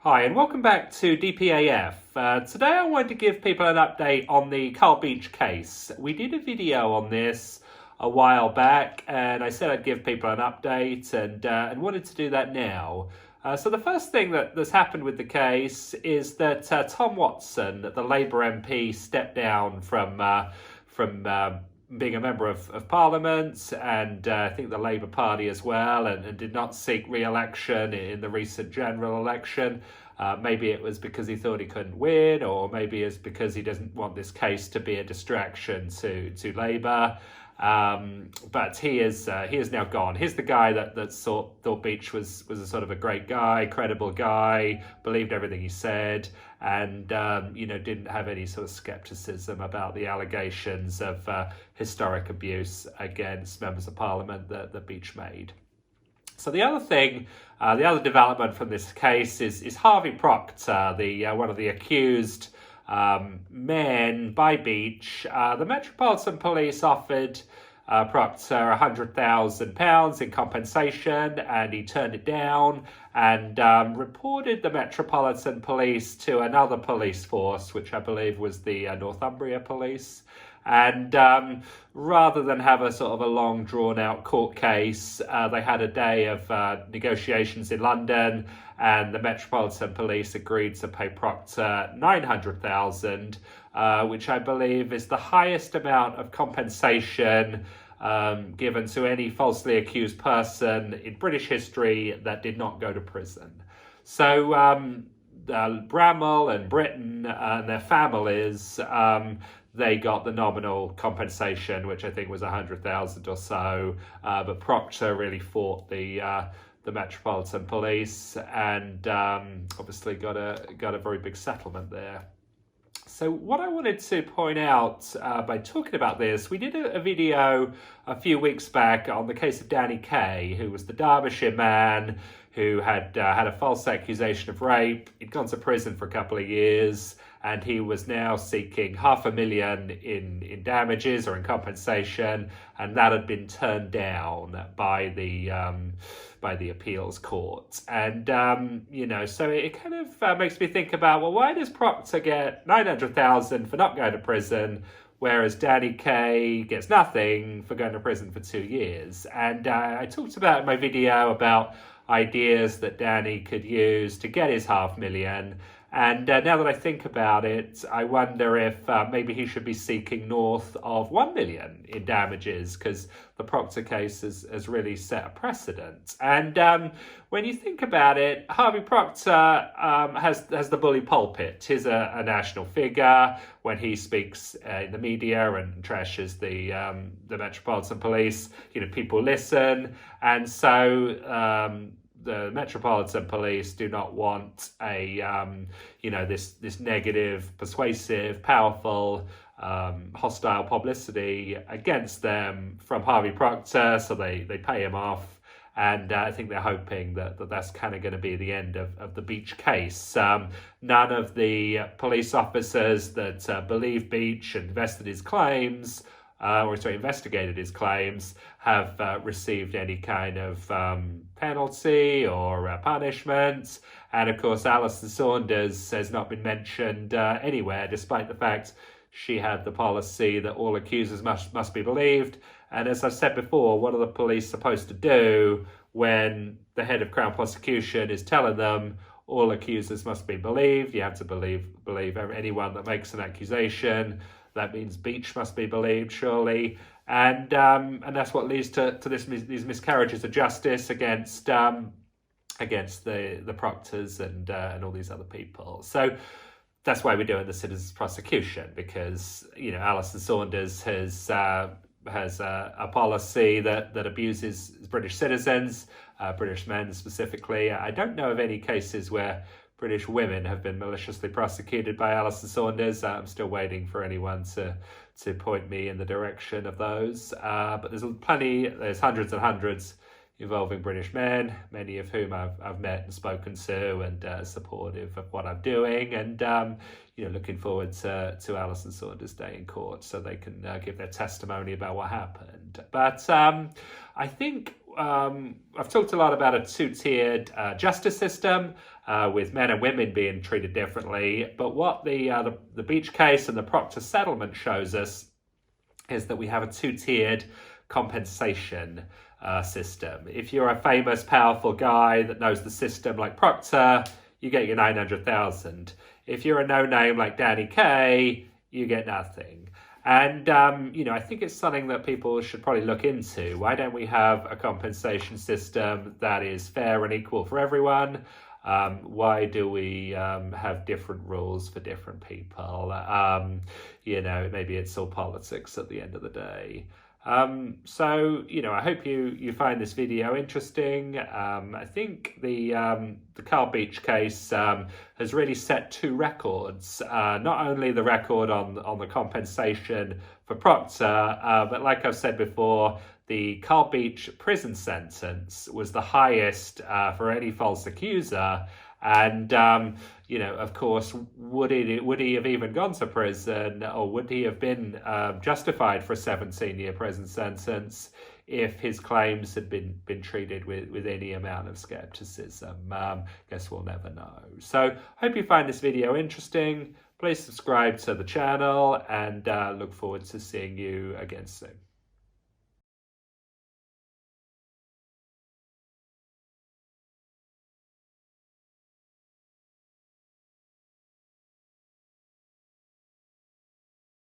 Hi and welcome back to DPAF. Today I wanted to give people an update on the Carl Beech case. We did a video on this a while back and I said I'd give people an update and wanted to do that now. So the first thing that's happened with the case is that Tom Watson, the Labour MP, stepped down from being a member of Parliament and I think the Labour Party as well, and did not seek re-election in the recent general election. Maybe it was because he thought he couldn't win, or maybe it's because he doesn't want this case to be a distraction to Labour. But he is now gone. He's the guy that thought Beech was a sort of a great guy, credible guy, believed everything he said, and didn't have any sort of skepticism about the allegations of historic abuse against members of Parliament that Beech made. So the other thing, the other development from this case is Harvey Proctor, one of the accused men by Beech. The Metropolitan Police offered Proctor £100,000 in compensation, and he turned it down and reported the Metropolitan Police to another police force, which I believe was the Northumbria Police. And rather than have a sort of a long drawn-out court case, they had a day of negotiations in London, and the Metropolitan Police agreed to pay Proctor £900,000, which I believe is the highest amount of compensation given to any falsely accused person in British history that did not go to prison. So Bramall and Brittan and their families, they got the nominal compensation, which I think was £100,000 or so. But Proctor really fought the Metropolitan Police and obviously got a very big settlement there. So what I wanted to point out by talking about this, we did a video a few weeks back on the case of Danny Kaye, who was the Derbyshire man who had a false accusation of rape. He'd gone to prison for a couple of years, and he was now seeking £500,000 in damages or in compensation, and that had been turned down by the appeals court. And so it kind of makes me think about, well, why does Proctor get £900,000 for not going to prison, whereas Danny Kaye gets nothing for going to prison for 2 years? And I talked about in my video about ideas that Danny could use to get his £500,000. And now that I think about it, I wonder if maybe he should be seeking north of £1 million in damages, because the Proctor case has really set a precedent. And when you think about it, Harvey Proctor has the bully pulpit. He's a national figure. When he speaks in the media and trashes the Metropolitan Police, people listen. And so the Metropolitan Police do not want this negative, persuasive, powerful, hostile publicity against them from Harvey Proctor, so they pay him off. And I think they're hoping that's kind of going to be the end of the Beech case. None of the police officers that believe Beech and investigated his claims have received any kind of penalty or punishment. And of course, Alison Saunders has not been mentioned anywhere, despite the fact she had the policy that all accusers must be believed. And as I've said before, what are the police supposed to do when the head of Crown Prosecution is telling them all accusers must be believed? You have to believe anyone that makes an accusation. That means Beech must be believed, surely, and that's what leads to these miscarriages of justice against the Proctors and all these other people. So that's why we're doing the citizens' prosecution, because Alison Saunders has a policy that abuses British citizens, British men specifically. I don't know of any cases where British women have been maliciously prosecuted by Alison Saunders. I'm still waiting for anyone to point me in the direction of those. But there's hundreds and hundreds involving British men, many of whom I've met and spoken to, and supportive of what I'm doing, and looking forward to Alison Saunders' day in court so they can give their testimony about what happened. But I think I've talked a lot about a two-tiered justice system with men and women being treated differently. But what the Beech case and the Proctor settlement shows us is that we have a two-tiered compensation system. If you're a famous, powerful guy that knows the system like Proctor, you get your 900,000. If you're a no-name like Danny Kaye, you get nothing. And, I think it's something that people should probably look into. Why don't we have a compensation system that is fair and equal for everyone? Why do we have different rules for different people? Maybe it's all politics at the end of the day. I hope you find this video interesting. I think the Carl Beech case has really set two records. Not only the record on the compensation for Proctor, but like I've said before, the Carl Beech prison sentence was the highest for any false accuser. And, of course, would he have even gone to prison, or would he have been justified for a 17-year prison sentence if his claims had been treated with any amount of skepticism? Guess we'll never know. So hope you find this video interesting. Please subscribe to the channel, and look forward to seeing you again soon.